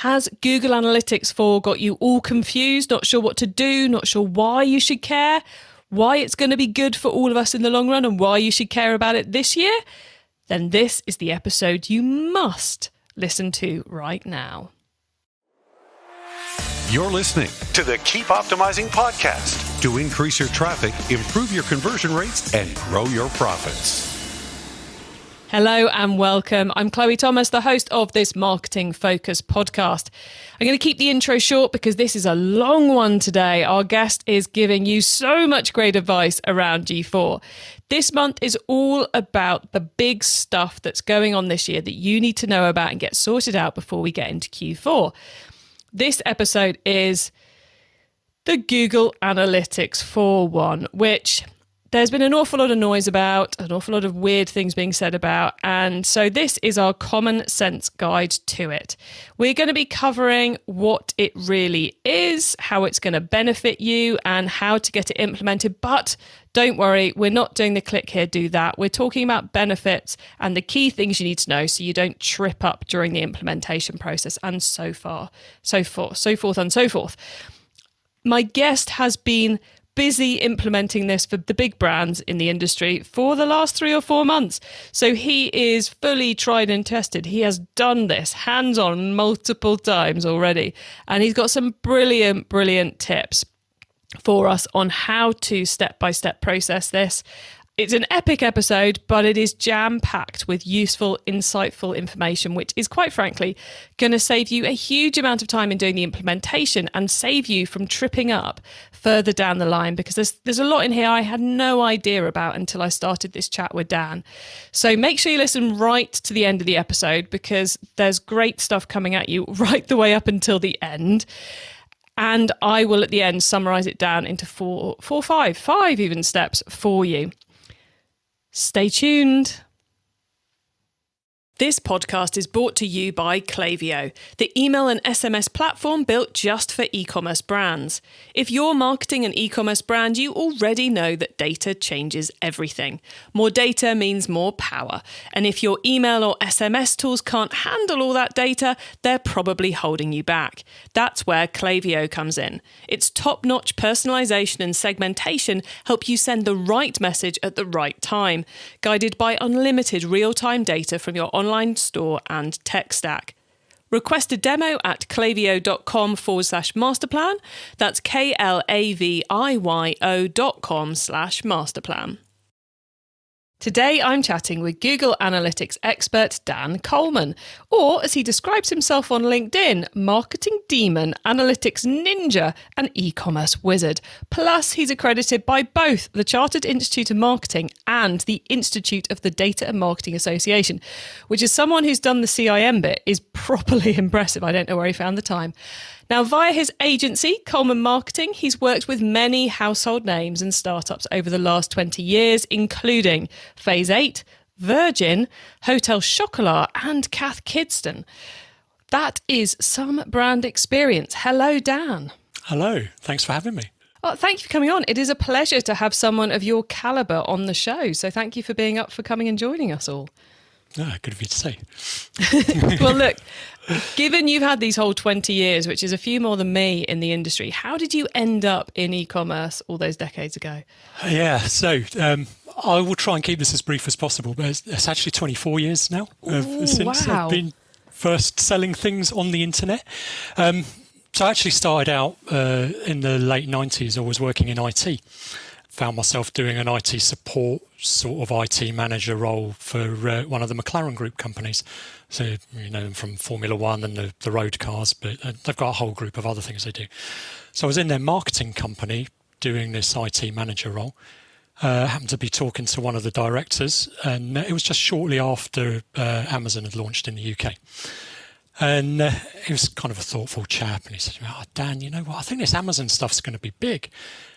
Has Google Analytics 4 got you all confused, not sure what to do, not sure why you should care, why it's going to be good for all of us in the long run, and why you should care about it this year? Then this is the episode you must listen to right now. You're listening to the Keep Optimizing podcast to increase your traffic, improve your conversion rates, and grow your profits. Hello and welcome. I'm Chloe Thomas, the host of this Marketing Focus podcast. I'm going to keep the intro short because this is a long one today. Our guest is giving you so much great advice around G4. This month is all about the big stuff that's going on this year that you need to know about and get sorted out before we get into Q4. This episode is the Google Analytics 4 one, which there's been an awful lot of noise about, an awful lot of weird things being said about, and so this is our common sense guide to it. We're going to be covering what it really is, how it's going to benefit you, and how to get it implemented, but don't worry, we're not doing the click here, do that. We're talking about benefits and the key things you need to know so you don't trip up during the implementation process, and so forth. My guest has been busy implementing this for the big brands in the industry for the last 3 or 4 months. So he is fully tried and tested. He has done this hands-on multiple times already. And he's got some brilliant tips for us on how to step-by-step process this. It's an epic episode, but it is jam-packed with useful, insightful information, which is quite frankly going to save you a huge amount of time in doing the implementation and save you from tripping up further down the line, because there's a lot in here I had no idea about until I started this chat with Dan. So make sure you listen right to the end of the episode, because there's great stuff coming at you right the way up until the end. And I will at the end summarize it down into five even steps for you. Stay tuned. This podcast is brought to you by Klaviyo, the email and SMS platform built just for e-commerce brands. If you're marketing an e-commerce brand, you already know that data changes everything. More data means more power. And if your email or SMS tools can't handle all that data, they're probably holding you back. That's where Klaviyo comes in. Its top-notch personalization and segmentation help you send the right message at the right time, guided by unlimited real-time data from your online store and tech stack. Request a demo at klaviyo.com/masterplan. That's KLAVIYO.com/masterplan. Today I'm chatting with Google Analytics expert Dan Coleman, or as he describes himself on LinkedIn, marketing demon, analytics ninja, and e-commerce wizard. Plus, he's accredited by both the Chartered Institute of Marketing and the Institute of the Data and Marketing Association, which as someone who's done the CIM bit is properly impressive. I don't know where he found the time. Now, via his agency, Coleman Marketing, he's worked with many household names and startups over the last 20 years, including Phase 8, Virgin, Hotel Chocolat, and Cath Kidston. That is some brand experience. Hello, Dan. Hello. Thanks for having me. Oh, thank you for coming on. It is a pleasure to have someone of your calibre on the show. So thank you for being up for coming and joining us all. Good of you to say. Well, look, given you've had these whole 20 years, which is a few more than me in the industry, how did you end up in e-commerce all those decades ago? So I will try and keep this as brief as possible, but it's actually 24 years now since I've been first selling things on the internet. So I actually started out in the late 90s. I was working in IT. Found myself doing an IT support sort of IT manager role for one of the McLaren Group companies. So you know them from Formula One and the road cars, but they've got a whole group of other things they do. So I was in their marketing company doing this IT manager role. Happened to be talking to one of the directors, and it was just shortly after Amazon had launched in the UK. And he was kind of a thoughtful chap, and he said, Dan, you know what, I think this Amazon stuff's going to be big.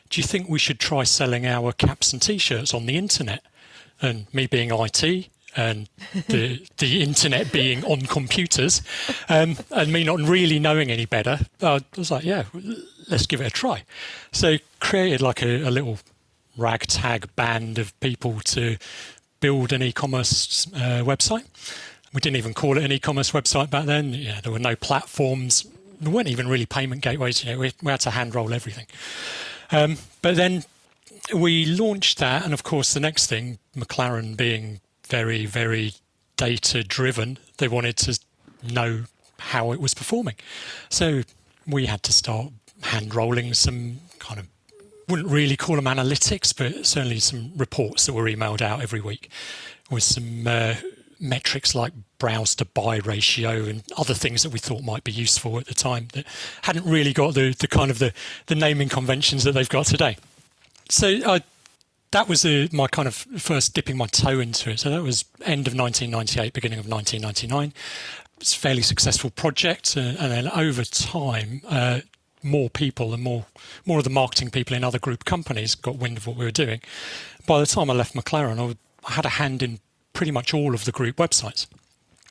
Do you think we should try selling our caps and T-shirts on the internet? And me being IT and the internet being on computers, and me not really knowing any better, I was like, yeah, let's give it a try. So created like a little ragtag band of people to build an e-commerce website. We didn't even call it an e-commerce website back then. There were no platforms. There weren't even really payment gateways. We had to hand roll everything. But then we launched that, and of course the next thing, McLaren being very, very data driven, they wanted to know how it was performing. So we had to start hand rolling some kind of, wouldn't really call them analytics, but certainly some reports that were emailed out every week with some metrics like browse to buy ratio and other things that we thought might be useful at the time that hadn't really got the kind of the naming conventions that they've got today. So that was my kind of first dipping my toe into it. So that was end of 1998, beginning of 1999. It's a fairly successful project, and then over time, more people and more of the marketing people in other group companies got wind of what we were doing. By the time I left McLaren, I had a hand in pretty much all of the group websites,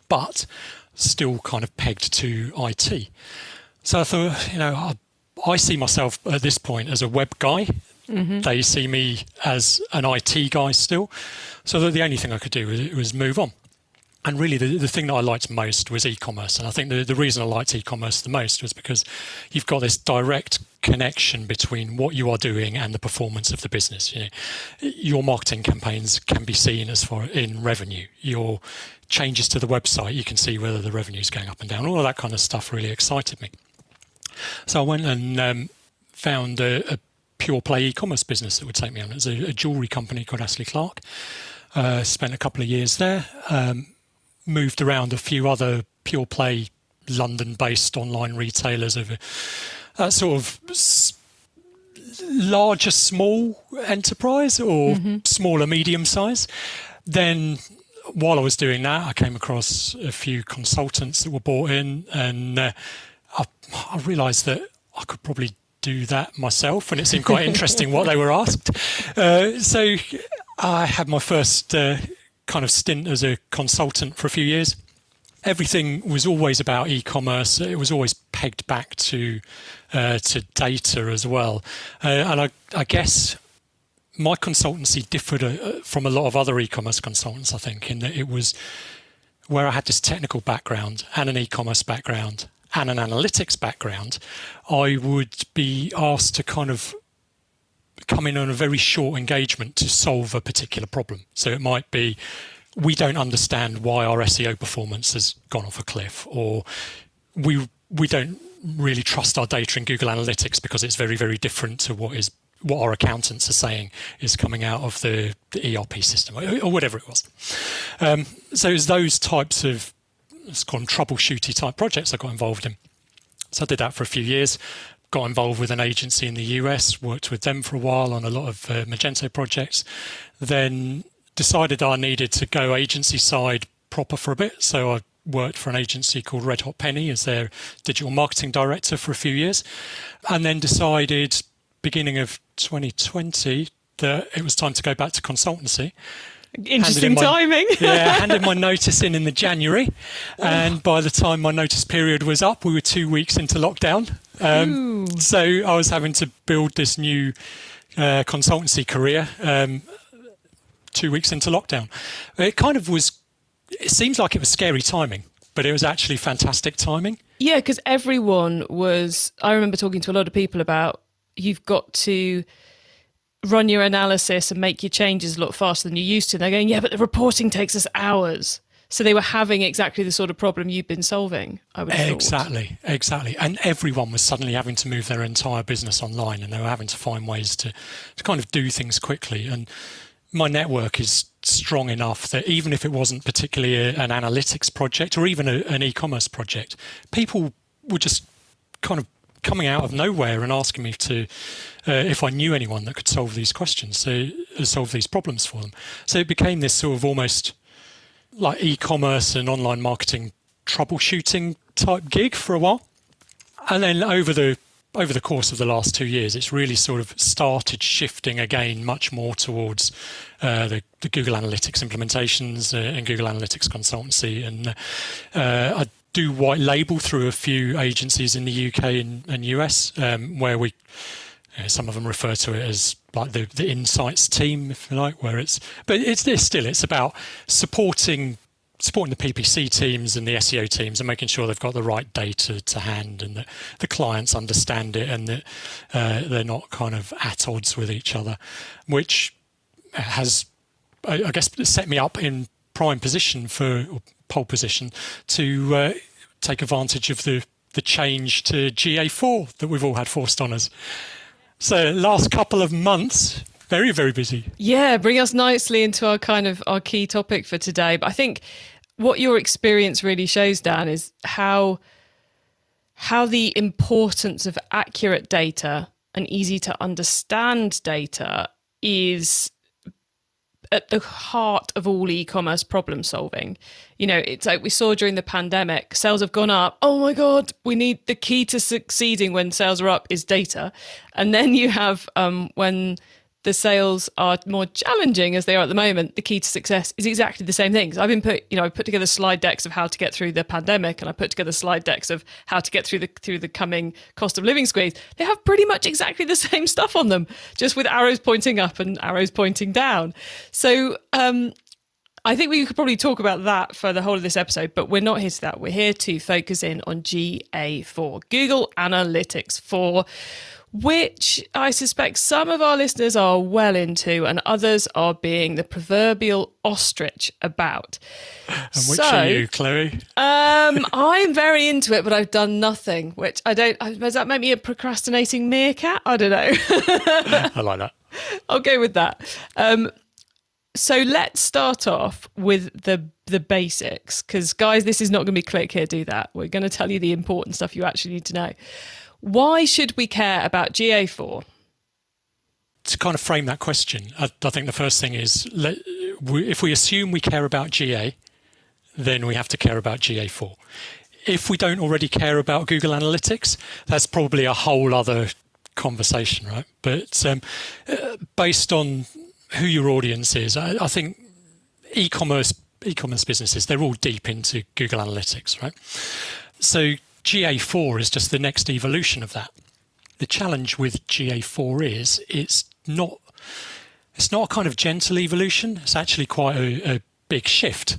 but still kind of pegged to IT. So I thought, I see myself at this point as a web guy. Mm-hmm. They see me as an IT guy still. So the only thing I could do was move on. And really the thing that I liked most was e-commerce. And I think the reason I liked e-commerce the most was because you've got this direct connection between what you are doing and the performance of the business. Your marketing campaigns can be seen as far in revenue. Your changes to the website, you can see whether the revenue is going up and down. All of that kind of stuff really excited me. So I went and found a pure play e-commerce business that would take me on. It was a jewellery company called Astley Clark. Spent a couple of years there. Moved around a few other pure play London-based online retailers over that sort of larger small enterprise or smaller medium size. Then while I was doing that, I came across a few consultants that were brought in, and I realised that I could probably do that myself, and it seemed quite interesting what they were asked. So I had my first kind of stint as a consultant for a few years. Everything was always about e-commerce. It was always pegged back to data as well. And I guess my consultancy differed from a lot of other e-commerce consultants, I think, in that it was where I had this technical background and an e-commerce background and an analytics background. I would be asked to kind of come in on a very short engagement to solve a particular problem. So it might be, we don't understand why our SEO performance has gone off a cliff, or we don't really trust our data in Google Analytics because it's very, very different to what our accountants are saying is coming out of the ERP system, or whatever it was. So it was those types of, let's call them troubleshooty type projects I got involved in. So I did that for a few years. Got involved with an agency in the US, worked with them for a while on a lot of Magento projects, then decided I needed to go agency side proper for a bit. So I worked for an agency called Red Hot Penny as their digital marketing director for a few years, and then decided beginning of 2020 that it was time to go back to consultancy. Interesting timing. Handed my notice in the January, and by the time my notice period was up, we were 2 weeks into lockdown. So I was having to build this new consultancy career 2 weeks into lockdown. It seems like it was scary timing, but it was actually fantastic timing. Yeah, because everyone was, I remember talking to a lot of people about, you've got to run your analysis and make your changes a lot faster than you used to. And they're going, yeah, but the reporting takes us hours. So they were having exactly the sort of problem you've been solving, I would have thought. Exactly. And everyone was suddenly having to move their entire business online, and they were having to find ways to kind of do things quickly. And my network is strong enough that even if it wasn't particularly an analytics project or even an e-commerce project, people were just kind of coming out of nowhere and asking me if I knew anyone that could solve these questions, solve these problems for them. So it became this sort of almost like e-commerce and online marketing troubleshooting type gig for a while. And then over the course of the last 2 years, it's really sort of started shifting again much more towards the Google Analytics implementations and Google Analytics consultancy. And I do white label through a few agencies in the UK and US, where we, some of them refer to it as like the insights team, if you like, it's about supporting supporting the PPC teams and the SEO teams and making sure they've got the right data to hand and that the clients understand it and that they're not kind of at odds with each other, which has, I guess, set me up in prime position or pole position to take advantage of the change to GA4 that we've all had forced on us. So last couple of months, very, very busy. Yeah, bring us nicely into our key topic for today. But I think what your experience really shows, Dan, is how the importance of accurate data and easy to understand data is at the heart of all e-commerce problem solving. You know, it's like we saw during the pandemic, sales have gone up. Oh my God, we need the key to succeeding when sales are up is data. And then you have when the sales are more challenging as they are at the moment, the key to success is exactly the same things. I put together slide decks of how to get through the pandemic, and I put together slide decks of how to get through the coming cost of living squeeze. They have pretty much exactly the same stuff on them, just with arrows pointing up and arrows pointing down. So I think we could probably talk about that for the whole of this episode, but we're not here to that. We're here to focus in on GA4, Google Analytics 4, which I suspect some of our listeners are well into and others are being the proverbial ostrich about. And which are you, Chloe? I'm very into it, but I've done nothing, which does that make me a procrastinating meerkat? I don't know. I like that. I'll go with that. So let's start off with the basics, because guys, this is not going to be click here, do that. We're going to tell you the important stuff you actually need to know. Why should we care about GA4? To kind of frame that question, I think the first thing is, if we assume we care about GA, then we have to care about GA4. If we don't already care about Google Analytics, that's probably a whole other conversation, right? But based on who your audience is, I think e-commerce businesses, they're all deep into Google Analytics, right? So GA4 is just the next evolution of that. The challenge with GA4 is it's not a kind of gentle evolution. It's actually quite a big shift,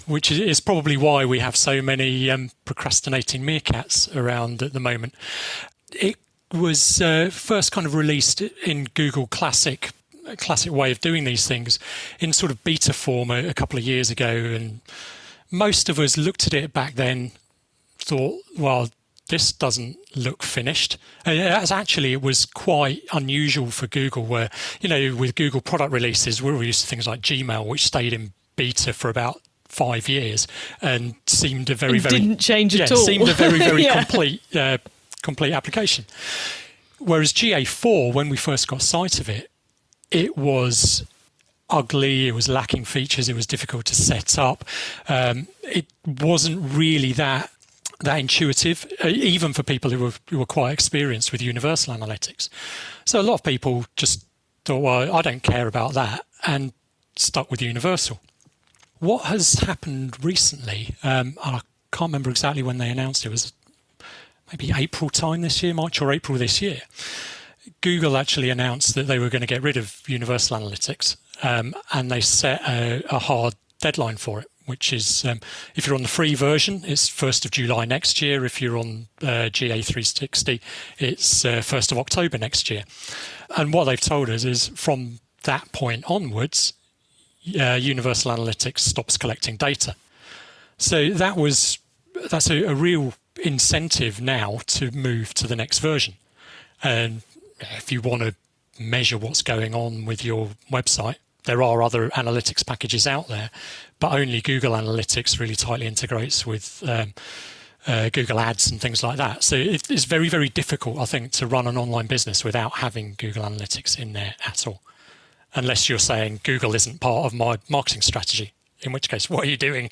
which is probably why we have so many procrastinating meerkats around at the moment. It was first kind of released in Google classic way of doing these things in sort of beta form a couple of years ago, and most of us looked at it back then, thought, well, this doesn't look finished. It was quite unusual for Google, where, you know, with Google product releases, we're used to things like Gmail, which stayed in beta for about 5 years and seemed a very didn't change at all. Seemed a very complete application. Whereas GA4, when we first got sight of it, it was ugly, it was lacking features, it was difficult to set up. It wasn't really that intuitive, even for people who were quite experienced with universal analytics. So a lot of people just thought, well, I don't care about that, and stuck with universal. What has happened recently, I can't remember exactly when they announced it, was maybe April time this year, March or April this year. Google actually announced that they were going to get rid of universal analytics, and they set a hard deadline for it, which is, if you're on the free version, it's 1st of July next year. If you're on GA360, it's 1st of October next year. And what they've told us is from that point onwards, Universal Analytics stops collecting data. So that's a real incentive now to move to the next version. And if you want to measure what's going on with your website, there are other analytics packages out there, but only Google Analytics really tightly integrates with Google Ads and things like that. So it's very, very difficult, I think, to run an online business without having Google Analytics in there at all. Unless you're saying Google isn't part of my marketing strategy, in which case, what are you doing?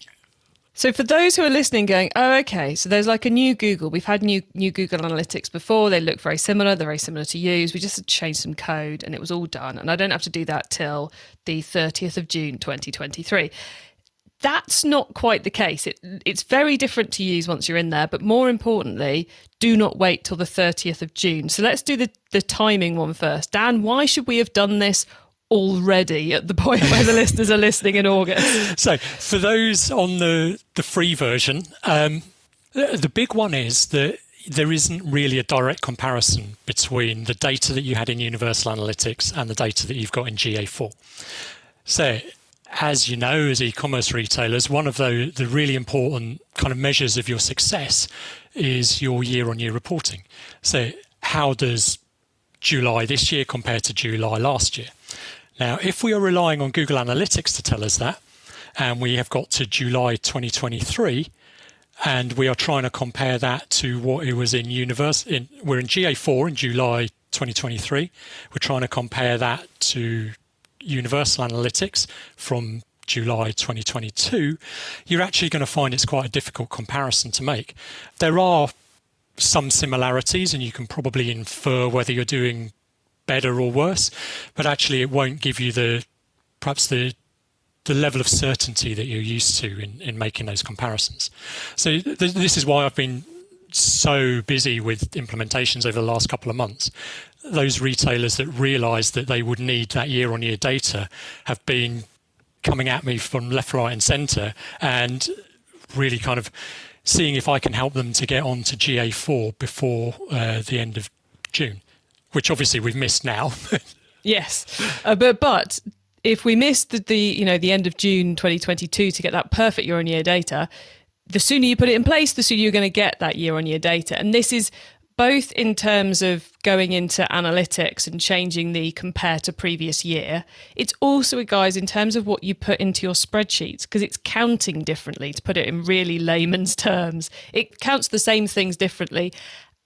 So for those who are listening going, oh, okay, so there's like a new Google. We've had new Google Analytics before. They look very similar. They're very similar to use. We just changed some code and it was all done. And I don't have to do that till the 30th of June, 2023. That's not quite the case. It's very different to use once you're in there. But more importantly, do not wait till the 30th of June. So let's do the timing one first. Dan, why should we have done this already at the point where the listeners are listening in August. So for those on the free version, the big one is that there isn't really a direct comparison between the data that you had in Universal Analytics and the data that you've got in GA4. So as you know, as e-commerce retailers, one of the really important kind of measures of your success is your year-on-year reporting. So how does July this year compare to July last year? Now, if we are relying on Google Analytics to tell us that, and we have got to July 2023, and we are trying to compare that to what it was in we're in GA4 in July 2023. We're trying to compare that to Universal Analytics from July 2022. You're actually going to find it's quite a difficult comparison to make. There are some similarities, and you can probably infer whether you're doing better or worse, but actually it won't give you perhaps the level of certainty that you're used to in making those comparisons. So this is why I've been so busy with implementations over the last couple of months. Those retailers that realised that they would need that year-on-year data have been coming at me from left, right and centre, and really kind of seeing if I can help them to get on to GA4 before the end of June, which obviously we've missed now. Yes, but if we missed the end of June 2022 to get that perfect year-on-year data, the sooner you put it in place, the sooner you're going to get that year-on-year data. And this is both in terms of going into analytics and changing the compare to previous year. It's also, guys, in terms of what you put into your spreadsheets, because it's counting differently, to put it in really layman's terms. It counts the same things differently,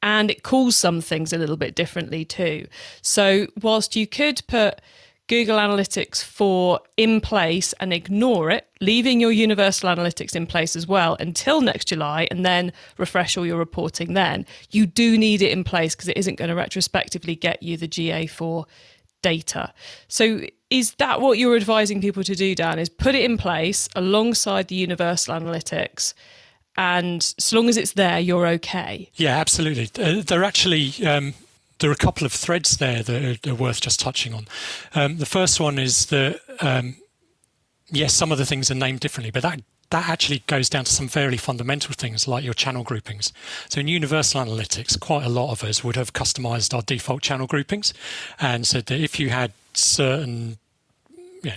and it calls some things a little bit differently too. So whilst you could put Google Analytics 4 in place and ignore it, leaving your Universal Analytics in place as well until next July, and then refresh all your reporting then, you do need it in place because it isn't going to retrospectively get you the GA4 data. So is that what you're advising people to do, Dan, is put it in place alongside the Universal Analytics, and so long as it's there, you're okay? Yeah, absolutely. They're actually... There are a couple of threads there that are worth just touching on. The first one is that, yes, some of the things are named differently, but that actually goes down to some fairly fundamental things like your channel groupings. So in Universal Analytics, quite a lot of us would have customized our default channel groupings and said that if you had certain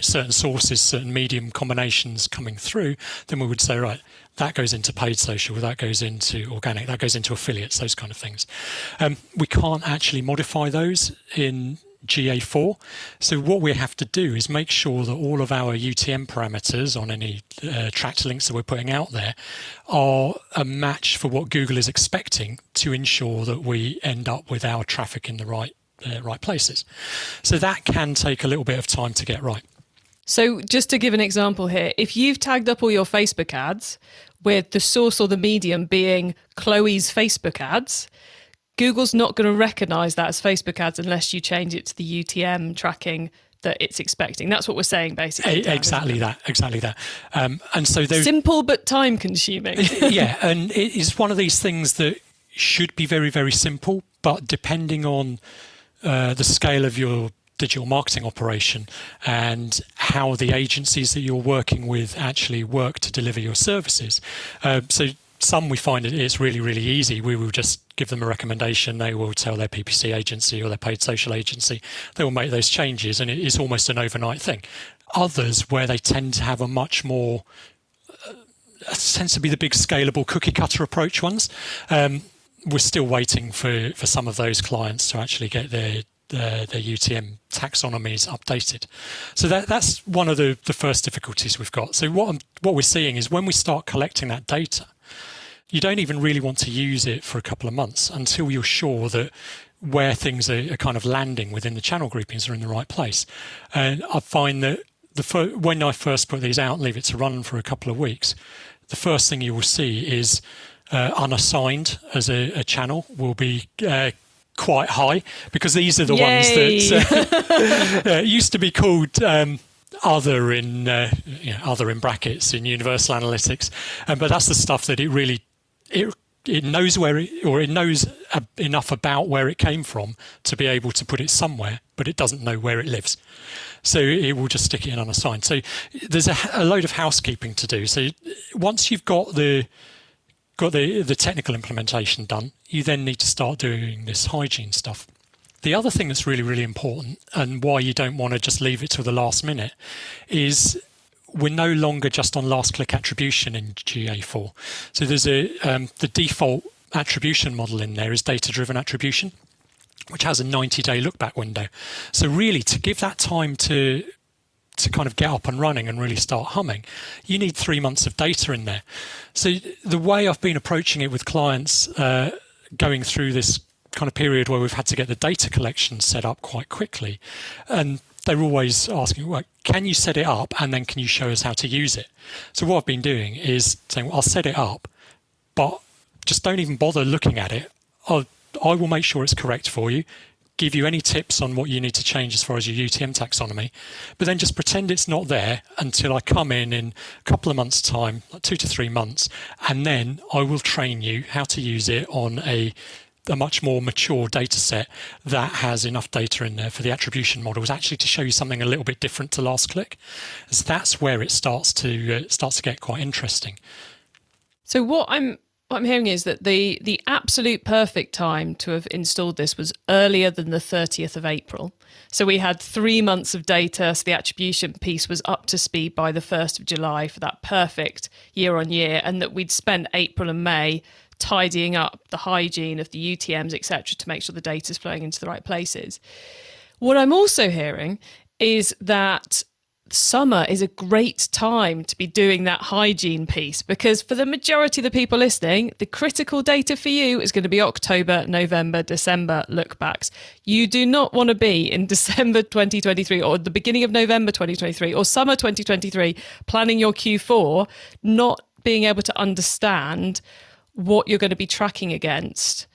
sources, certain medium combinations coming through, then we would say, right, that goes into paid social, that goes into organic, that goes into affiliates, those kind of things. We can't actually modify those in GA4. So what we have to do is make sure that all of our UTM parameters on any tracked links that we're putting out there are a match for what Google is expecting to ensure that we end up with our traffic in the right places. So that can take a little bit of time to get right. So just to give an example here, if you've tagged up all your Facebook ads with the source or the medium being Chloe's Facebook ads, Google's not going to recognize that as Facebook ads unless you change it to the UTM tracking that it's expecting. That's what we're saying, basically. Exactly that. And so those simple but time consuming. Yeah, and it is one of these things that should be very, very simple, but depending on the scale of your digital marketing operation and how the agencies that you're working with actually work to deliver your services. So some we find it's really, really easy. We will just give them a recommendation. They will tell their PPC agency or their paid social agency. They will make those changes, and it is almost an overnight thing. Others, where they tend to have a much more, tends to be the big scalable cookie cutter approach ones. We're still waiting for some of those clients to actually get their UTM taxonomies updated. So that's one of the first difficulties we've got. So what we're seeing is when we start collecting that data, you don't even really want to use it for a couple of months until you're sure that where things are kind of landing within the channel groupings are in the right place. And I find that when I first put these out and leave it to run for a couple of weeks, the first thing you will see is unassigned as a channel will be quite high, because these are the ones that used to be called other in brackets in Universal Analytics, but that's the stuff that it knows it knows enough about where it came from to be able to put it somewhere, but it doesn't know where it lives. So it will just stick it in unassigned. So there's a load of housekeeping to do. So once you've got the technical implementation done, you then need to start doing this hygiene stuff. The other thing that's really, really important, and why you don't want to just leave it till the last minute, is we're no longer just on last click attribution in GA4. So there's the default attribution model in there is data-driven attribution, which has a 90-day look-back window. So really, to give that time to kind of get up and running and really start humming, you need 3 months of data in there. So the way I've been approaching it with clients, going through this kind of period where we've had to get the data collection set up quite quickly, and they're always asking, well, can you set it up and then can you show us how to use it? So what I've been doing is saying, well, I'll set it up, but just don't even bother looking at it. I will make sure it's correct for you, give you any tips on what you need to change as far as your UTM taxonomy, but then just pretend it's not there until I come in a couple of months' time, like 2 to 3 months, and then I will train you how to use it on a much more mature data set that has enough data in there for the attribution models, actually to show you something a little bit different to last click. So that's where it starts to get quite interesting. So what I'm hearing is that the absolute perfect time to have installed this was earlier than the 30th of April. So we had 3 months of data, so the attribution piece was up to speed by the 1st of July for that perfect year on year, and that we'd spent April and May tidying up the hygiene of the UTMs, etc., to make sure the data is flowing into the right places. What I'm also hearing is that summer is a great time to be doing that hygiene piece, because for the majority of the people listening, the critical data for you is going to be October, November, December lookbacks. You do not want to be in December 2023 or the beginning of November 2023 or summer 2023 planning your Q4, not being able to understand what you're going to be tracking against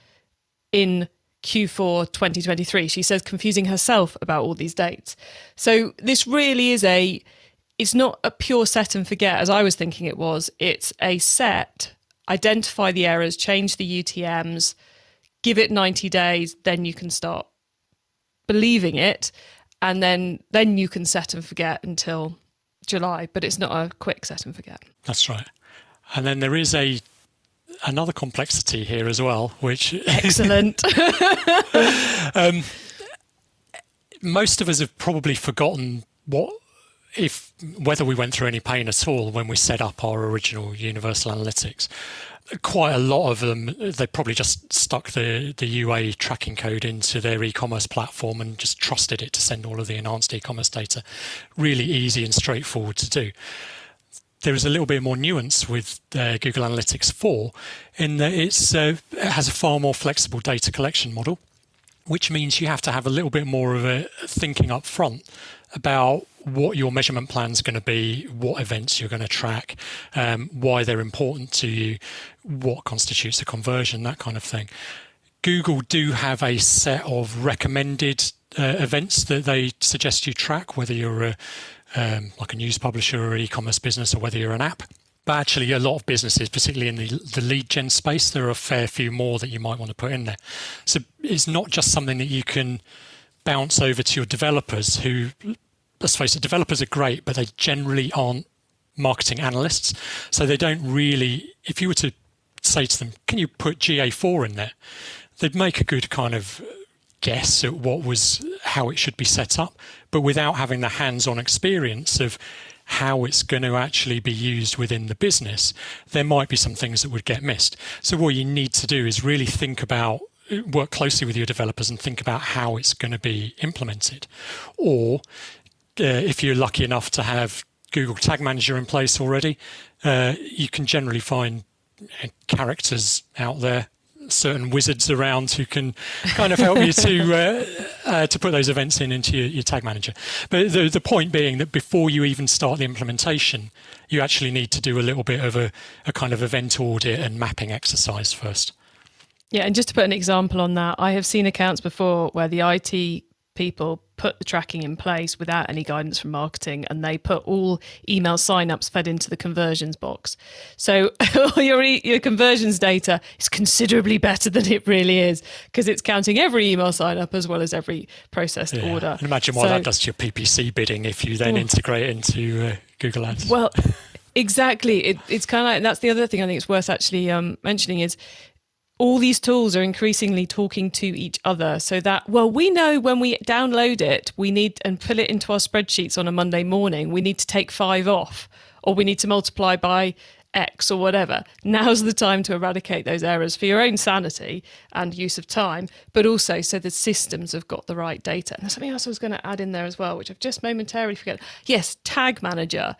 in Q4 2023. She says confusing herself about all these dates. So this really is it's not a pure set and forget as I was thinking it was. It's a set, identify the errors, change the UTMs, give it 90 days, then you can start believing it, and then you can set and forget until July. But it's not a quick set and forget. That's right. And then there is another complexity here as well, which excellent. Most of us have probably forgotten whether we went through any pain at all when we set up our original Universal Analytics. Quite a lot of them, they probably just stuck the UA tracking code into their e-commerce platform and just trusted it to send all of the enhanced e-commerce data. Really easy and straightforward to do. There is a little bit more nuance with Google Analytics 4 in that it has a far more flexible data collection model, which means you have to have a little bit more of a thinking up front about what your measurement plan is going to be, what events you're going to track, why they're important to you, what constitutes a conversion, that kind of thing. Google do have a set of recommended events that they suggest you track, whether you're like a news publisher or e-commerce business, or whether you're an app. But actually, a lot of businesses, particularly in the lead gen space, there are a fair few more that you might want to put in there. So it's not just something that you can bounce over to your developers who, let's face it, developers are great, but they generally aren't marketing analysts. So they don't really, if you were to say to them, can you put GA4 in there? They'd make a good kind of guess at how it should be set up, but without having the hands-on experience of how it's going to actually be used within the business, there might be some things that would get missed. So what you need to do is really work closely with your developers and think about how it's going to be implemented. Or if you're lucky enough to have Google Tag Manager in place already, you can generally find characters out there, certain wizards around who can kind of help you to put those events into your tag manager. But the point being that before you even start the implementation, you actually need to do a little bit of a kind of event audit and mapping exercise first. Yeah, and just to put an example on that, I have seen accounts before where the IT people put the tracking in place without any guidance from marketing, and they put all email signups fed into the conversions box. So your conversions data is considerably better than it really is, because it's counting every email sign up as well as every processed order. And imagine what that does to your PPC bidding if you then integrate it into Google Ads. Well, exactly. It's kind of like, and that's the other thing I think it's worth actually mentioning is all these tools are increasingly talking to each other, so that, well, we know when we download it, we need and pull it into our spreadsheets on a Monday morning, we need to take 5 off, or we need to multiply by X or whatever. Now's the time to eradicate those errors for your own sanity and use of time, but also so the systems have got the right data. And there's something else I was going to add in there as well, which I've just momentarily forgotten. Yes, Tag Manager.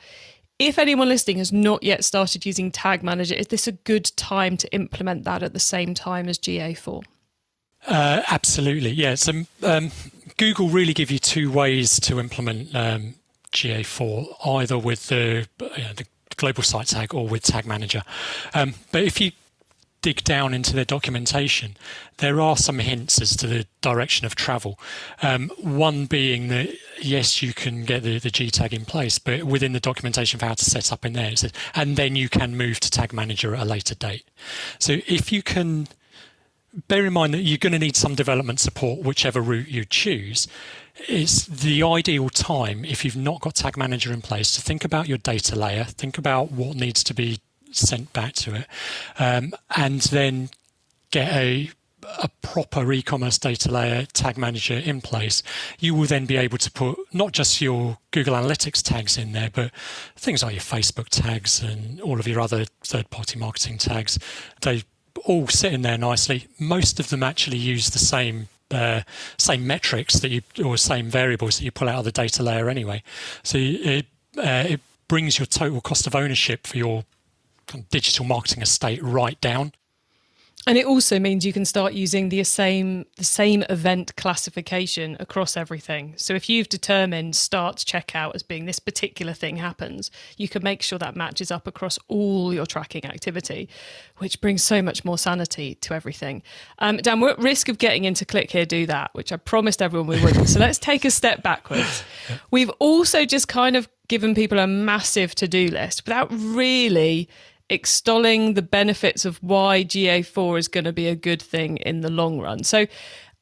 If anyone listening has not yet started using Tag Manager, is this a good time to implement that at the same time as GA4? Absolutely, yeah. So Google really give you 2 ways to implement GA4, either with the global site tag or with Tag Manager. But if you dig down into their documentation, there are some hints as to the direction of travel. One being that, yes, you can get the G tag in place, but within the documentation for how to set up in there, it says, and then you can move to Tag Manager at a later date. So if you can bear in mind that you're going to need some development support, whichever route you choose, it's the ideal time, if you've not got Tag Manager in place, to think about your data layer, think about what needs to be sent back to it, and then get a proper e-commerce data layer Tag Manager in place. You will then be able to put not just your Google Analytics tags in there, but things like your Facebook tags and all of your other third-party marketing tags. They all sit in there nicely. Most of them actually use the same metrics or same variables that you pull out of the data layer anyway. So it brings your total cost of ownership for your digital marketing estate right down. And it also means you can start using the same event classification across everything. So if you've determined start checkout as being this particular thing happens, you can make sure that matches up across all your tracking activity, which brings so much more sanity to everything. Dan, we're at risk of getting into click here, do that, which I promised everyone we wouldn't. So let's take a step backwards. We've also just kind of given people a massive to-do list without really extolling the benefits of why GA4 is going to be a good thing in the long run. So,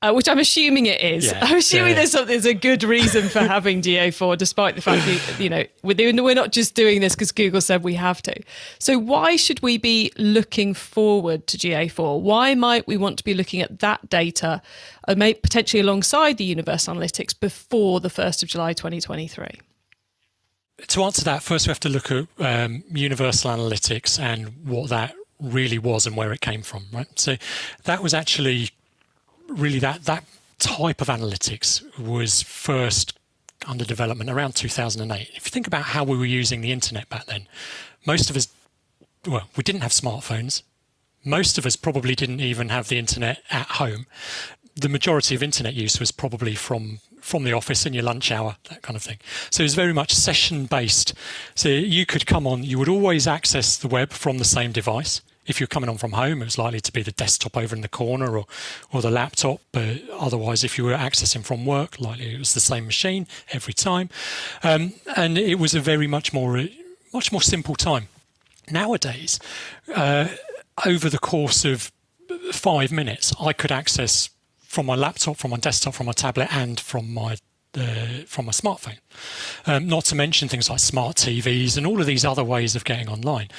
which I'm assuming it is. Yeah, I'm assuming there's a good reason for having GA4, despite the fact that, we're not just doing this because Google said we have to. So why should we be looking forward to GA4? Why might we want to be looking at that data, potentially alongside the Universal Analytics, before the 1st of July 2023? To answer that, first we have to look at Universal Analytics and what that really was and where it came from, right? So that was actually really that type of analytics was first under development around 2008. If you think about how we were using the internet back then, most of us, we didn't have smartphones. Most of us probably didn't even have the internet at home. The majority of internet use was probably from the office in your lunch hour, that kind of thing. So it was very much session-based. So you could come on, you would always access the web from the same device. If you're coming on from home, it was likely to be the desktop over in the corner or the laptop. But otherwise, if you were accessing from work, likely it was the same machine every time. And it was a very much more simple time. Nowadays, over the course of 5 minutes, I could access from my laptop, from my desktop, from my tablet, and from my smartphone. Not to mention things like smart TVs and all of these other ways of getting online.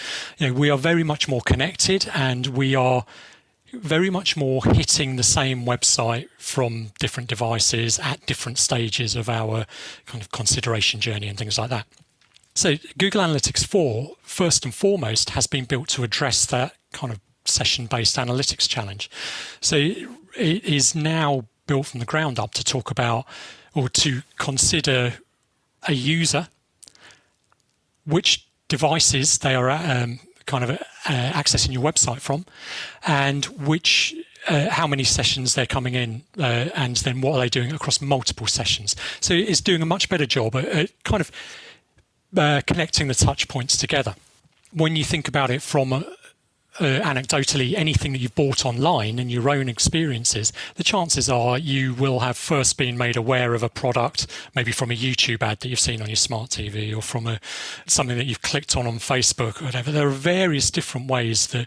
We are very much more connected, and we are very much more hitting the same website from different devices at different stages of our kind of consideration journey and things like that. So Google Analytics 4, first and foremost, has been built to address that kind of session-based analytics challenge. So it is now built from the ground up to talk about or to consider a user, which devices they are accessing your website from, and which how many sessions they're coming in, and then what are they doing across multiple sessions. So it's doing a much better job at kind of connecting the touch points together. When you think about it from anecdotally, anything that you've bought online and your own experiences, the chances are you will have first been made aware of a product, maybe from a YouTube ad that you've seen on your smart TV, or from something that you've clicked on Facebook or whatever. There are various different ways that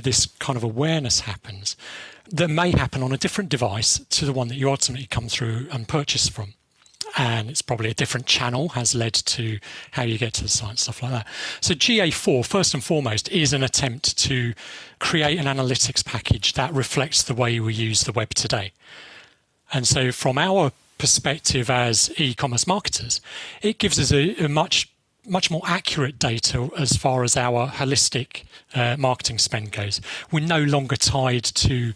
this kind of awareness happens that may happen on a different device to the one that you ultimately come through and purchase from. And it's probably a different channel has led to how you get to the site and stuff like that. So GA4, first and foremost, is an attempt to create an analytics package that reflects the way we use the web today. And so from our perspective as e-commerce marketers, it gives us a much more accurate data as far as our holistic marketing spend goes. We're no longer tied to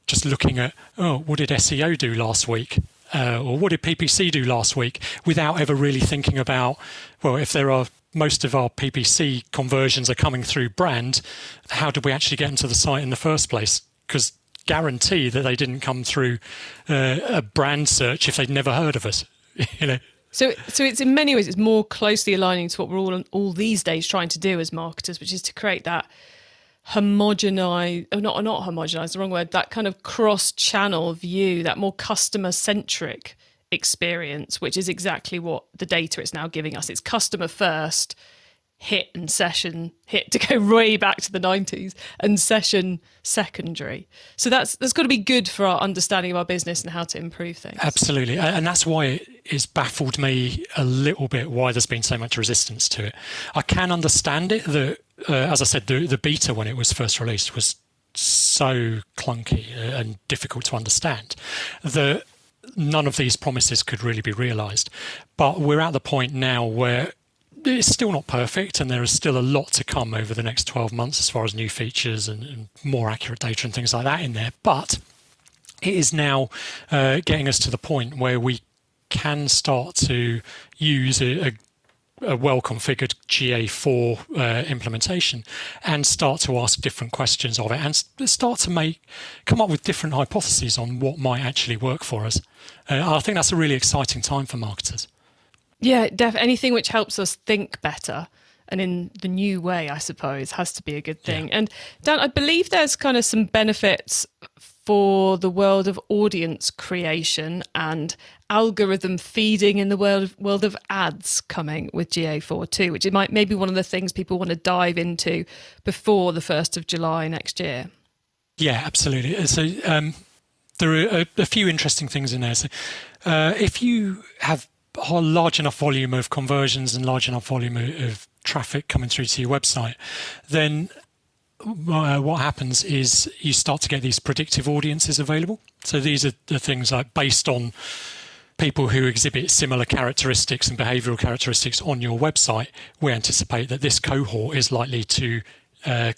just looking at, what did SEO do last week? Or what did PPC do last week, without ever really thinking about, well, if most of our PPC conversions are coming through brand, how did we actually get into the site in the first place? Because guarantee that they didn't come through a brand search if they'd never heard of us. So it's in many ways, it's more closely aligning to what we're all these days trying to do as marketers, which is to create that not homogenized, the wrong word, that kind of cross-channel view, that more customer-centric experience, which is exactly what the data is now giving us. It's customer first, hit and session, hit to go way back to the 90s, and session secondary. So that's got to be good for our understanding of our business and how to improve things. Absolutely. And that's why it's baffled me a little bit why there's been so much resistance to it. I can understand it that, as I said, the beta when it was first released was so clunky and difficult to understand that none of these promises could really be realised. But we're at the point now where it's still not perfect, and there is still a lot to come over the next 12 months as far as new features and more accurate data and things like that in there. But it is now getting us to the point where we can start to use a well-configured GA4 implementation and start to ask different questions of it and start to come up with different hypotheses on what might actually work for us. I think that's a really exciting time for marketers. Yeah, anything which helps us think better and in the new way, I suppose, has to be a good thing. Yeah. And Dan, I believe there's kind of some benefits for the world of audience creation and algorithm feeding in the world of ads coming with GA4 too, which might maybe one of the things people want to dive into before the 1st of July next year. Yeah, absolutely. So there are a few interesting things in there. So if you have a large enough volume of conversions and large enough volume of traffic coming through to your website, then what happens is you start to get these predictive audiences available. So these are the things like based on people who exhibit similar characteristics and behavioural characteristics on your website, we anticipate that this cohort is likely to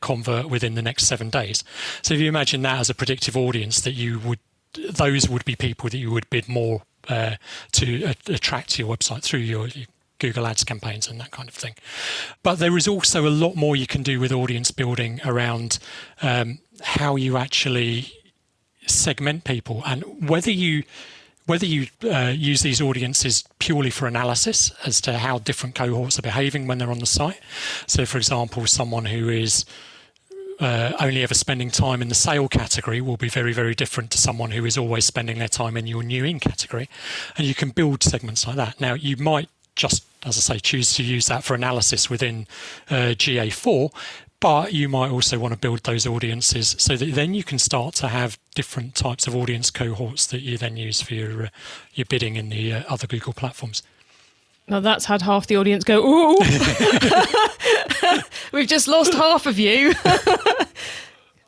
convert within the next 7 days. So if you imagine that as a predictive audience, those would be people that you would bid more to attract to your website through your Google Ads campaigns and that kind of thing. But there is also a lot more you can do with audience building around how you actually segment people, and whether you use these audiences purely for analysis as to how different cohorts are behaving when they're on the site. So, for example, someone who is only ever spending time in the sale category will be very, very different to someone who is always spending their time in your new in category. And you can build segments like that. Now, you might just, as I say, choose to use that for analysis within GA4, but you might also want to build those audiences so that then you can start to have different types of audience cohorts that you then use for your bidding in the other Google platforms. Now that's had half the audience go, ooh, we've just lost half of you.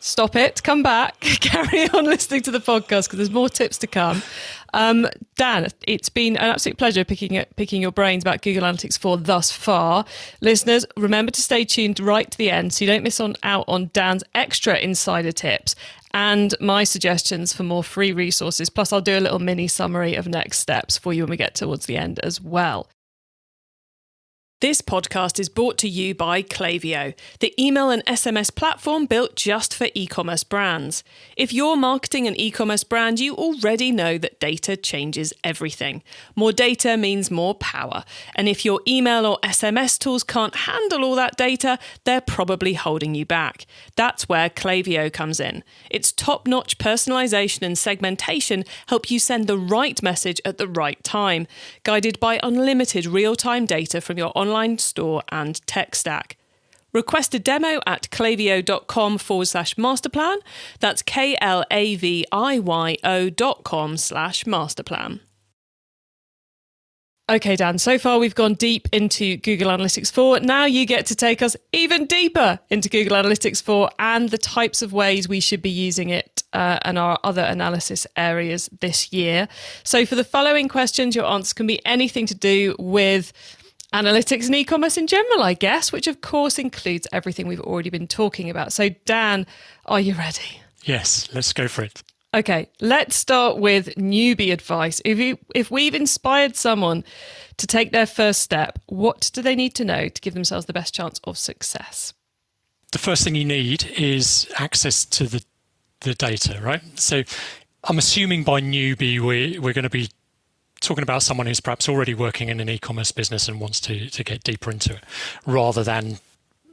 Stop it, come back, carry on listening to the podcast because there's more tips to come. Dan, it's been an absolute pleasure picking your brains about Google Analytics 4 thus far. Listeners, remember to stay tuned right to the end so you don't miss out on Dan's extra insider tips and my suggestions for more free resources. Plus, I'll do a little mini summary of next steps for you when we get towards the end as well. This podcast is brought to you by Klaviyo, the email and SMS platform built just for e-commerce brands. If you're marketing an e-commerce brand, you already know that data changes everything. More data means more power. And if your email or SMS tools can't handle all that data, they're probably holding you back. That's where Klaviyo comes in. Its top-notch personalization and segmentation help you send the right message at the right time, guided by unlimited real-time data from your online store and tech stack. Request a demo at klaviyo.com/masterplan. That's KLAVIYO.com/masterplan. Okay, Dan, so far we've gone deep into Google Analytics 4. Now you get to take us even deeper into Google Analytics 4 and the types of ways we should be using it and our other analysis areas this year. So for the following questions, your answers can be anything to do with analytics and e-commerce in general, I guess, which of course includes everything we've already been talking about. So Dan, are you ready? Yes, let's go for it. Okay, let's start with newbie advice. If we've inspired someone to take their first step, what do they need to know to give themselves the best chance of success? The first thing you need is access to the data, right? So I'm assuming by newbie we're going to be talking about someone who's perhaps already working in an e-commerce business and wants to get deeper into it, rather than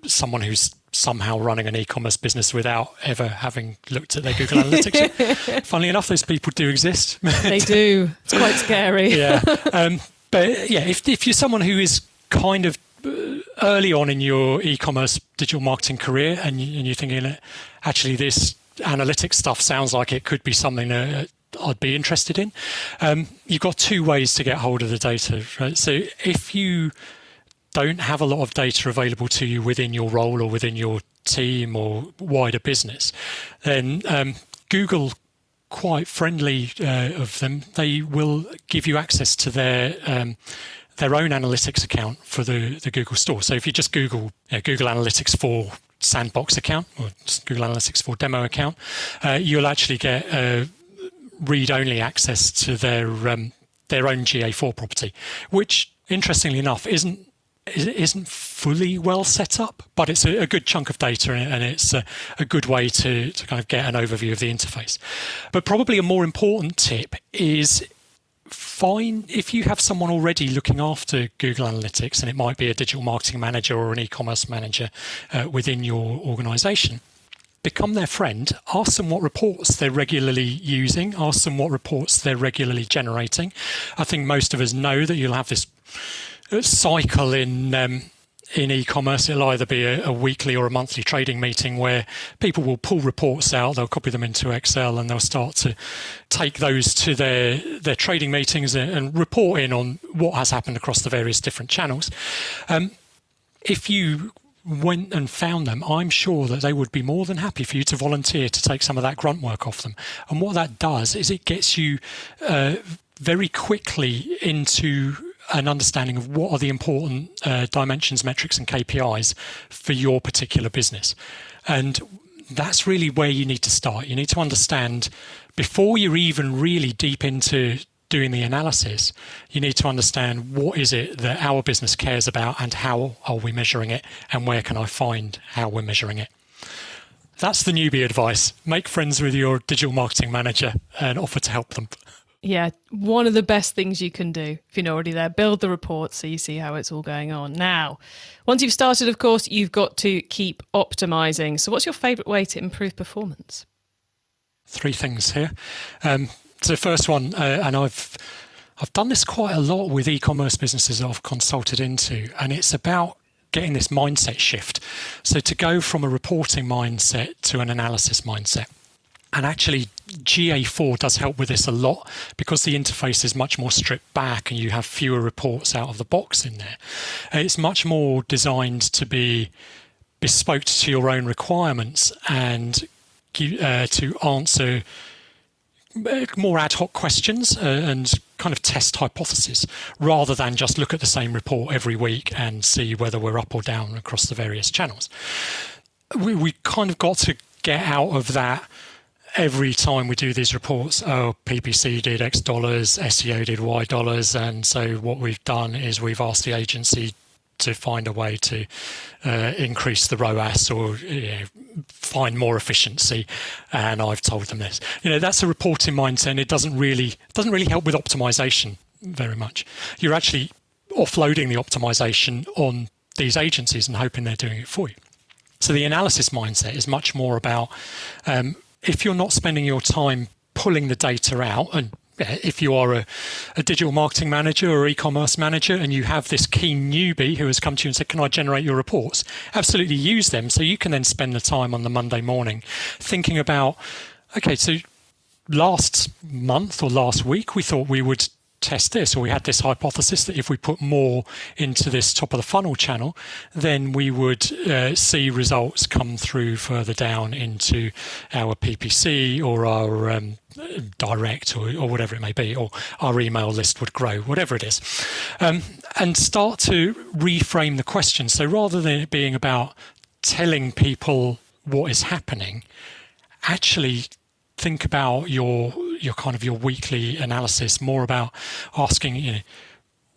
someone who's somehow running an e-commerce business without ever having looked at their Google Analytics. Funnily enough, those people do exist. They do. It's quite scary. Yeah. But yeah, if you're someone who is kind of early on in your e-commerce digital marketing career and you're thinking, actually, this analytics stuff sounds like it could be something that I'd be interested in, you've got two ways to get hold of the data, right? So if you don't have a lot of data available to you within your role or within your team or wider business, then Google, quite friendly of them, they will give you access to their own analytics account for the Google store. So if you just Google Google Analytics 4 sandbox account or Google Analytics 4 demo account, you'll actually get read-only access to their own GA4 property, which, interestingly enough, isn't fully well set up, but it's a good chunk of data and it's a good way to kind of get an overview of the interface. But probably a more important tip is if you have someone already looking after Google Analytics, and it might be a digital marketing manager or an e-commerce manager within your organization, become their friend, ask them what reports they're regularly using, ask them what reports they're regularly generating. I think most of us know that you'll have this cycle in e-commerce. It'll either be a weekly or a monthly trading meeting where people will pull reports out, they'll copy them into Excel, and they'll start to take those to their trading meetings and report in on what has happened across the various different channels. If you went and found them, I'm sure that they would be more than happy for you to volunteer to take some of that grunt work off them. And what that does is it gets you very quickly into an understanding of what are the important dimensions, metrics and KPIs for your particular business. And that's really where you need to start. You need to understand, before you're even really deep into doing the analysis, you need to understand what is it that our business cares about and how are we measuring it and where can I find how we're measuring it. That's the newbie advice. Make friends with your digital marketing manager and offer to help them. Yeah, one of the best things you can do if you're not already there. Build the report so you see how it's all going on. Now, once you've started, of course, you've got to keep optimizing. So what's your favourite way to improve performance? 3 things here. So the first one, and I've done this quite a lot with e-commerce businesses that I've consulted into, and it's about getting this mindset shift. So to go from a reporting mindset to an analysis mindset. And actually, GA4 does help with this a lot because the interface is much more stripped back and you have fewer reports out of the box in there. It's much more designed to be bespoke to your own requirements and to answer more ad hoc questions and kind of test hypotheses, rather than just look at the same report every week and see whether we're up or down across the various channels. We kind of got to get out of that. Every time we do these reports, PPC did X dollars, SEO did Y dollars, and so what we've done is we've asked the agency to find a way to increase the ROAS or find more efficiency, and I've told them this. That's a reporting mindset, and it doesn't really help with optimization very much. You're actually offloading the optimization on these agencies and hoping they're doing it for you. So the analysis mindset is much more about if you're not spending your time pulling the data out, and if you are a digital marketing manager or e-commerce manager and you have this keen newbie who has come to you and said, can I generate your reports? Absolutely use them, so you can then spend the time on the Monday morning thinking about, okay, so last month or last week we thought we would test this, or we had this hypothesis that if we put more into this top of the funnel channel, then we would see results come through further down into our PPC or our direct or whatever it may be, or our email list would grow, whatever it is, and start to reframe the question. So rather than it being about telling people what is happening, actually think about your weekly analysis more about asking,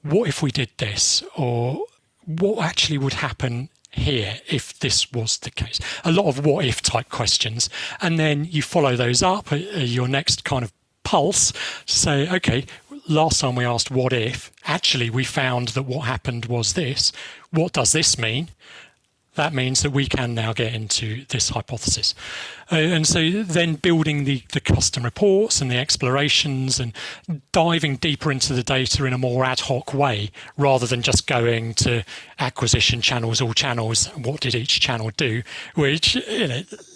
what if we did this, or what actually would happen here if this was the case. A lot of what if type questions, and then you follow those up at your next kind of pulse to say, okay, last time we asked what if, actually we found that what happened was this. What does this mean? That means that we can now get into this hypothesis. And so then building the custom reports and the explorations and diving deeper into the data in a more ad hoc way, rather than just going to acquisition channels, all channels, what did each channel do, which,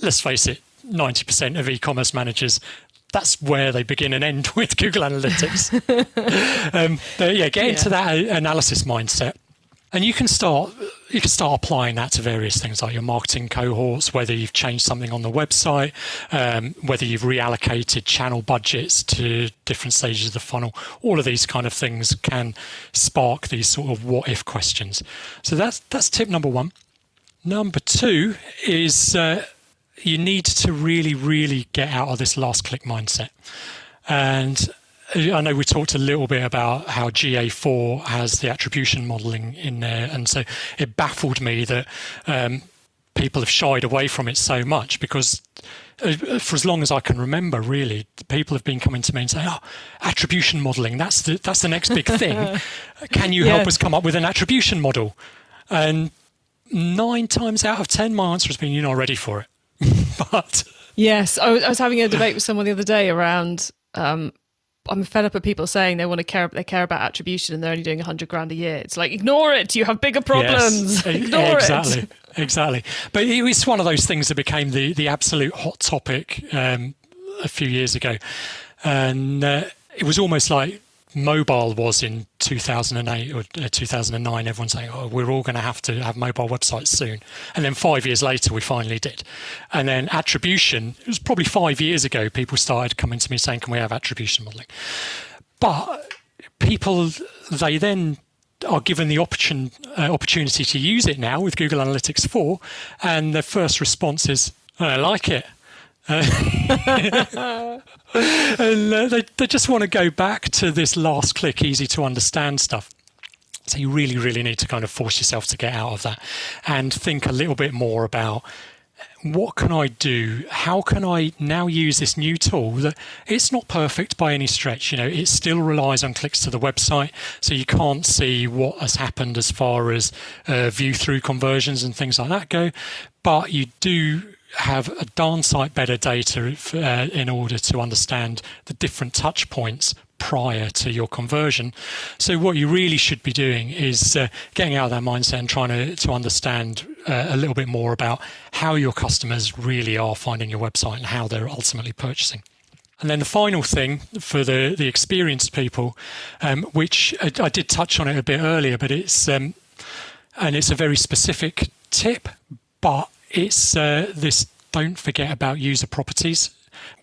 let's face it, 90% of e-commerce managers, that's where they begin and end with Google Analytics. But yeah, get into that analysis mindset. And you can start applying that to various things like your marketing cohorts, whether you've changed something on the website, whether you've reallocated channel budgets to different stages of the funnel. All of these kind of things can spark these sort of what if questions. So that's tip number one. Number two is you need to really, really get out of this last click mindset. And I know we talked a little bit about how GA4 has the attribution modeling in there, and so it baffled me that people have shied away from it so much, because for as long as I can remember, really, people have been coming to me and saying, "Oh, attribution modeling, that's the next big thing. Can you help us come up with an attribution model?" And 9 times out of 10, my answer has been, "You're not ready for it." But yes, I was having a debate with someone the other day around. I'm fed up of people saying they care about attribution and they're only doing $100,000 a year. It's like, ignore it. You have bigger problems. Yes, ignore it. Exactly. But it was one of those things that became the absolute hot topic a few years ago. And it was almost like mobile was in 2008 or 2009. Everyone saying, "Oh, we're all going to have mobile websites soon." And then 5 years later, we finally did. And then attribution, it was probably 5 years ago, people started coming to me saying, "Can we have attribution modeling?" But people, they then are given the opportunity to use it now with Google Analytics 4, and their first response is, "I like it." And they just want to go back to this last click, easy to understand stuff. So you really, really need to kind of force yourself to get out of that and think a little bit more about, what can I do? How can I now use this new tool that it's not perfect by any stretch? It still relies on clicks to the website, so you can't see what has happened as far as view through conversions and things like that go. But you do have a darn sight better data in order to understand the different touch points prior to your conversion. So what you really should be doing is getting out of that mindset and trying to understand a little bit more about how your customers really are finding your website and how they're ultimately purchasing. And then the final thing for the experienced people, which I did touch on it a bit earlier, but it's a very specific tip, but it's this: don't forget about user properties.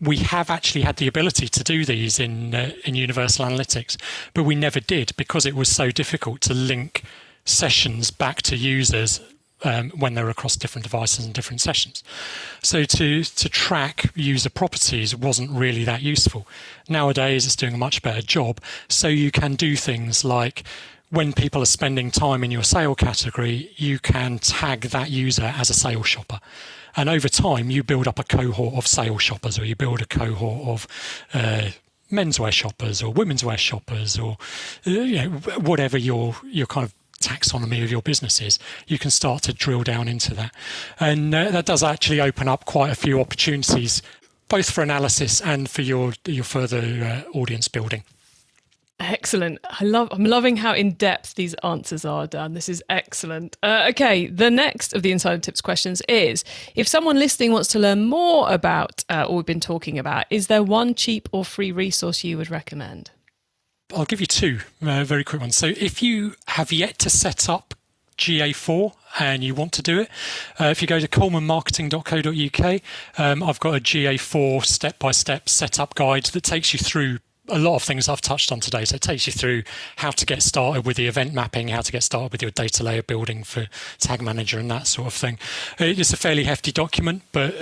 We have actually had the ability to do these in Universal Analytics, but we never did because it was so difficult to link sessions back to users when they're across different devices and different sessions. So to track user properties wasn't really that useful. Nowadays, it's doing a much better job. So you can do things like, when people are spending time in your sale category, you can tag that user as a sale shopper. And over time, you build up a cohort of sale shoppers, or you build a cohort of menswear shoppers or women's wear shoppers, or whatever your kind of taxonomy of your business is. You can start to drill down into that. And that does actually open up quite a few opportunities, both for analysis and for your further audience building. Excellent. I'm loving how in-depth these answers are, Dan. This is excellent. Okay, the next of the Insider Tips questions is, if someone listening wants to learn more about what we've been talking about, is there one cheap or free resource you would recommend? I'll give you two very quick ones. So if you have yet to set up GA4 and you want to do it, if you go to colemanmarketing.co.uk, I've got a GA4 step-by-step setup guide that takes you through a lot of things I've touched on today. So it takes you through how to get started with the event mapping, how to get started with your data layer building for Tag Manager and that sort of thing. It's a fairly hefty document, but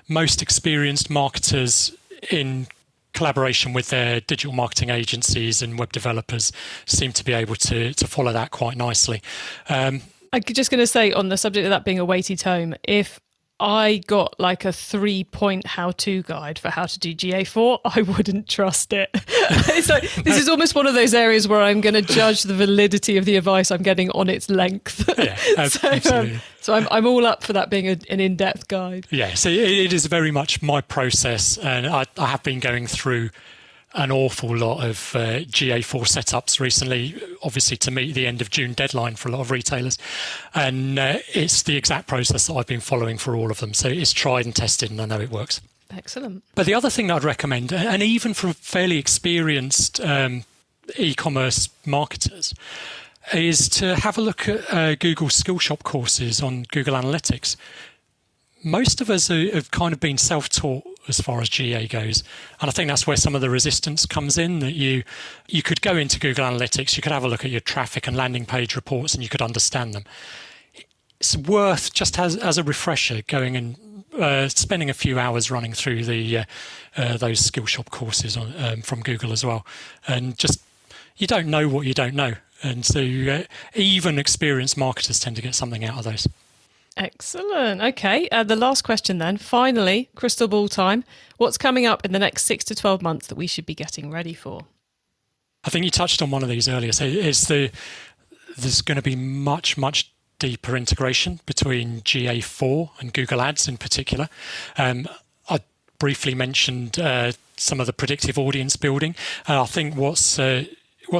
most experienced marketers, in collaboration with their digital marketing agencies and web developers, seem to be able to follow that quite nicely. I'm just going to say, on the subject of that being a weighty tome, if I got like a 3-point how-to guide for how to do GA4, I wouldn't trust it. It's like, this is almost one of those areas where I'm going to judge the validity of the advice I'm getting on its length. Yeah, absolutely. So I'm all up for that being an in-depth guide. Yeah, so it is very much my process, and I have been going through an awful lot of GA4 setups recently, obviously to meet the end of June deadline for a lot of retailers. And it's the exact process that I've been following for all of them. So it's tried and tested, and I know it works. Excellent. But the other thing that I'd recommend, and even for fairly experienced e-commerce marketers, is to have a look at Google Skillshop courses on Google Analytics. Most of us have kind of been self-taught as far as GA goes. And I think that's where some of the resistance comes in, that you could go into Google Analytics, you could have a look at your traffic and landing page reports, and you could understand them. It's worth, just as a refresher, going and spending a few hours running through those Skillshop courses from Google as well. And just, you don't know what you don't know. And so even experienced marketers tend to get something out of those. Excellent. Okay, the last question then. Finally, crystal ball time. What's coming up in the next 6 to 12 months that we should be getting ready for? I think you touched on one of these earlier. So there's going to be much deeper integration between GA4 and Google Ads in particular. I briefly mentioned some of the predictive audience building. And I think what's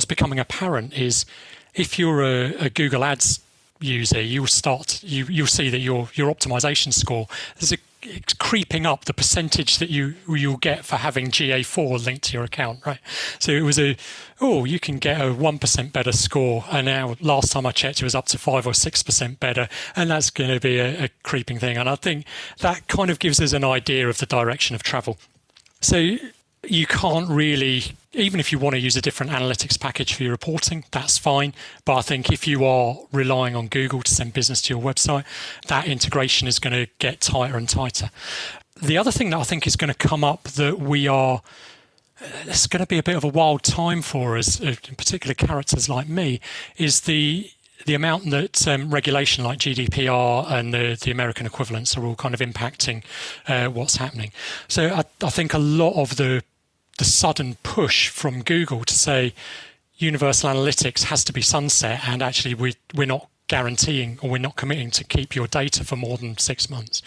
becoming apparent is, if you're a Google Ads user, you'll see that your optimization score, it's creeping up, the percentage that you'll get for having GA4 linked to your account, right? So it was you can get a 1% better score, and now last time I checked it was up to 5 or 6% better, and that's going to be a creeping thing. And I think that kind of gives us an idea of the direction of travel. So you can't really, even if you want to use a different analytics package for your reporting, that's fine. But I think if you are relying on Google to send business to your website, that integration is going to get tighter and tighter. The other thing that I think is going to come up that it's going to be a bit of a wild time for us, in particular characters like me, is the amount that regulation like GDPR and the American equivalents are all kind of impacting what's happening. So I think a lot of the sudden push from Google to say universal analytics has to be sunset, and actually we're not guaranteeing, or we're not committing to keep your data for more than 6 months,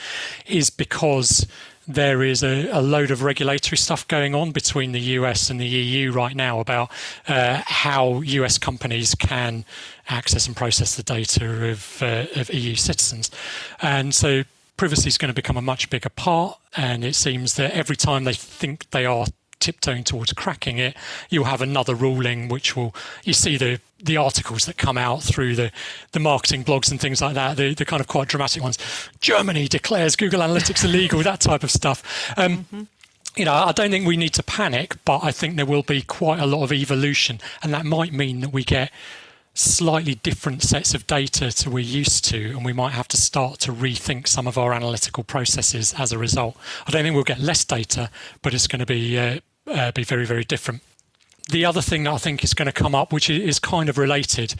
is because there is a load of regulatory stuff going on between the US and the EU right now about how US companies can access and process the data of EU citizens. And so privacy is going to become a much bigger part, and it seems that every time they think they are tiptoeing towards cracking it, you'll have another ruling which you see the articles that come out through the marketing blogs and things like that, the kind of quite dramatic ones. Germany declares Google Analytics illegal, that type of stuff. I don't think we need to panic, but I think there will be quite a lot of evolution, and that might mean that we get slightly different sets of data to we're used to, and we might have to start to rethink some of our analytical processes as a result. I don't think we'll get less data, but it's going to be very, very different. The other thing that I think is going to come up, which is kind of related,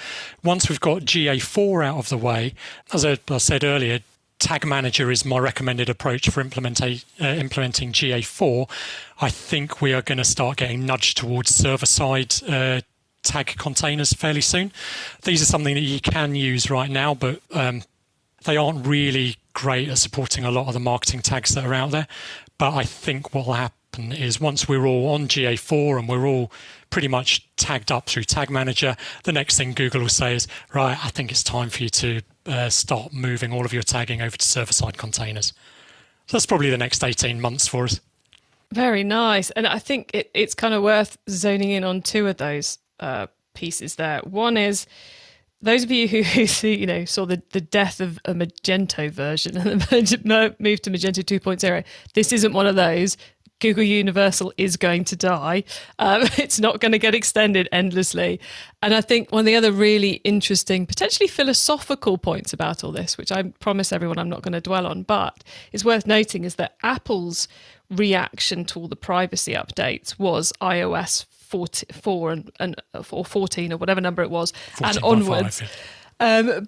once we've got GA4 out of the way, as I said earlier, Tag Manager is my recommended approach for implementing GA4. I think we are going to start getting nudged towards server-side tag containers fairly soon. These are something that you can use right now, but they aren't really great at supporting a lot of the marketing tags that are out there. But I think what will happen is once we're all on GA4 and we're all pretty much tagged up through Tag Manager, the next thing Google will say is, right, I think it's time for you to start moving all of your tagging over to server-side containers. So that's probably the next 18 months for us. Very nice. And I think it's kind of worth zoning in on two of those pieces there. One is those of you who saw the death of a Magento version and then moved to Magento 2.0. This isn't one of those. Google Universal is going to die. It's not going to get extended endlessly. And I think one of the other really interesting, potentially philosophical points about all this, which I promise everyone I'm not going to dwell on, but is worth noting, is that Apple's reaction to all the privacy updates was iOS 4 or 14 or whatever number it was, and onwards,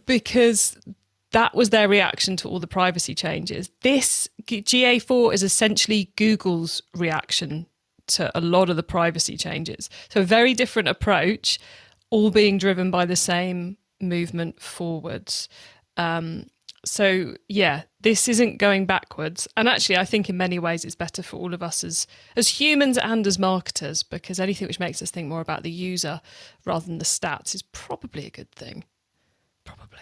because that was their reaction to all the privacy changes. This GA4 is essentially Google's reaction to a lot of the privacy changes. So a very different approach, all being driven by the same movement forwards. So yeah, this isn't going backwards. And actually, I think in many ways it's better for all of us as humans and as marketers, because anything which makes us think more about the user rather than the stats is probably a good thing. Probably.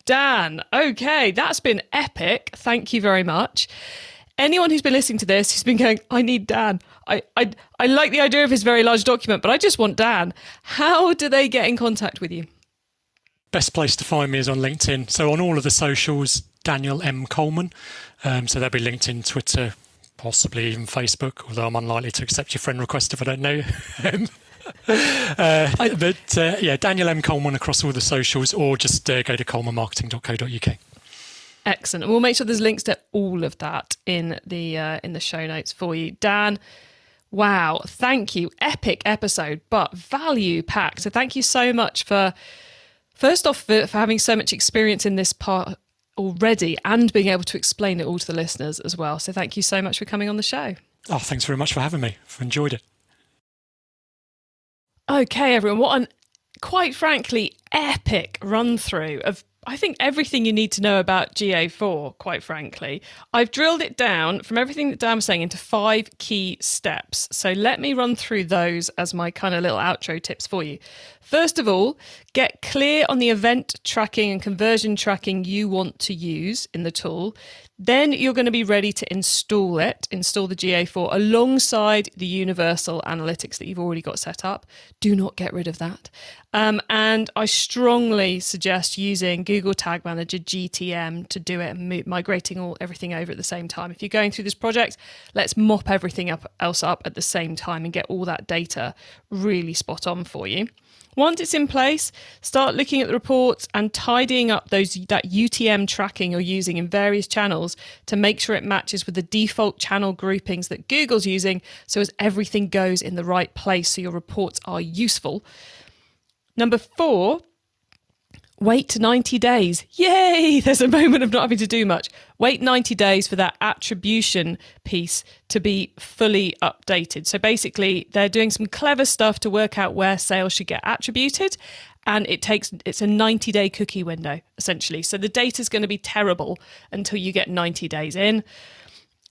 Dan, okay, that's been epic. Thank you very much. Anyone who's been listening to this who's been going, I need Dan. I like the idea of his very large document, but I just want Dan. How do they get in contact with you? Best place to find me is on LinkedIn. So on all of the socials, Daniel M. Coleman. So they'll be LinkedIn, Twitter, possibly even Facebook, although I'm unlikely to accept your friend request if I don't know him. Yeah, Daniel M. Coleman across all the socials, or just go to colemanmarketing.co.uk. Excellent. And we'll make sure there's links to all of that in the show notes for you. Dan, wow, thank you. Epic episode, but value packed. So thank you so much for having so much experience in this part already and being able to explain it all to the listeners as well. So thank you so much for coming on the show. Oh, thanks very much for having me. I've enjoyed it. Okay, everyone, what an, quite frankly, epic run through of, I think, everything you need to know about GA4, quite frankly. I've drilled it down from everything that Dan was saying into 5 key steps. So let me run through those as my kind of little outro tips for you. First of all, get clear on the event tracking and conversion tracking you want to use in the tool. Then you're going to be ready to install the GA4 alongside the universal analytics that you've already got set up. Do not get rid of that. And I strongly suggest using Google Tag Manager GTM to do it and migrating everything over at the same time. If you're going through this project, let's mop everything else up at the same time and get all that data really spot on for you. Once it's in place, start looking at the reports and tidying up that UTM tracking you're using in various channels to make sure it matches with the default channel groupings that Google's using, so as everything goes in the right place so your reports are useful. Number 4, wait 90 days. Yay! There's a moment of not having to do much. Wait 90 days for that attribution piece to be fully updated. So basically, they're doing some clever stuff to work out where sales should get attributed. And it's a 90-day cookie window, essentially. So the data's going to be terrible until you get 90 days in.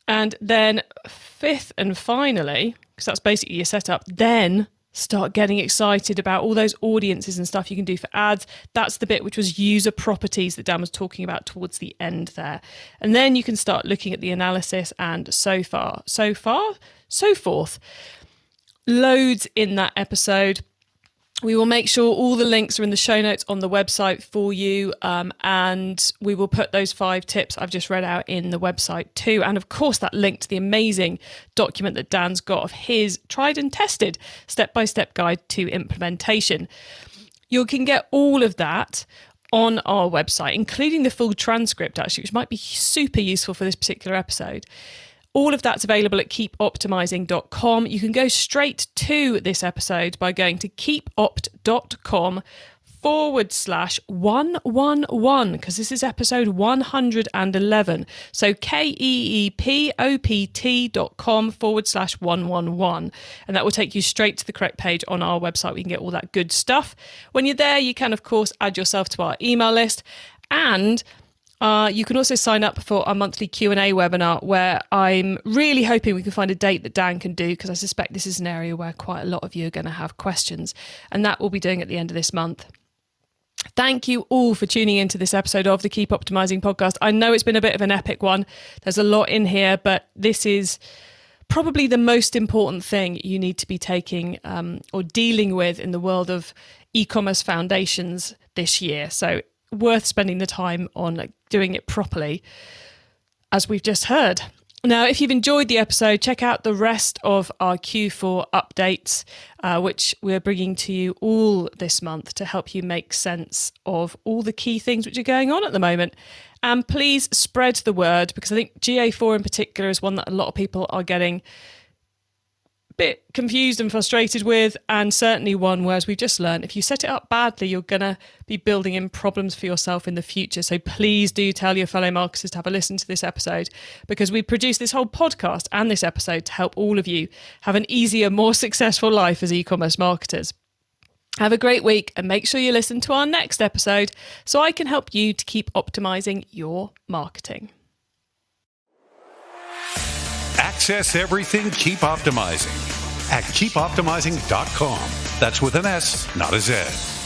And then 5th and finally, because that's basically your setup, then start getting excited about all those audiences and stuff you can do for ads. That's the bit which was user properties that Dan was talking about towards the end there. And then you can start looking at the analysis and so forth. Loads in that episode. We will make sure all the links are in the show notes on the website for you, and we will put those 5 tips I've just read out in the website too. And of course, that link to the amazing document that Dan's got of his tried and tested step-by-step guide to implementation. You can get all of that on our website, including the full transcript, actually, which might be super useful for this particular episode. All of that's available at keepoptimizing.com. You can go straight to this episode by going to keepopt.com/111, because this is episode 111. So keepopt.com/111. And that will take you straight to the correct page on our website. We can get all that good stuff. When you're there, you can, of course, add yourself to our email list. And you can also sign up for our monthly Q&A webinar, where I'm really hoping we can find a date that Dan can do, because I suspect this is an area where quite a lot of you are going to have questions. And that we'll be doing at the end of this month. Thank you all for tuning into this episode of the Keep Optimizing podcast. I know it's been a bit of an epic one. There's a lot in here, but this is probably the most important thing you need to be taking or dealing with in the world of e-commerce foundations this year. So worth spending the time on doing it properly, as we've just heard. Now, if you've enjoyed the episode, check out the rest of our Q4 updates, which we're bringing to you all this month to help you make sense of all the key things which are going on at the moment. And please spread the word, because I think GA4 in particular is one that a lot of people are getting bit confused and frustrated with, and certainly one where, as we've just learned, if you set it up badly, you're going to be building in problems for yourself in the future. So please do tell your fellow marketers to have a listen to this episode, because we produced this whole podcast and this episode to help all of you have an easier, more successful life as e-commerce marketers. Have a great week, and make sure you listen to our next episode so I can help you to keep optimizing your marketing. Access everything Keep Optimizing at keepoptimizing.com. That's with an S, not a Z.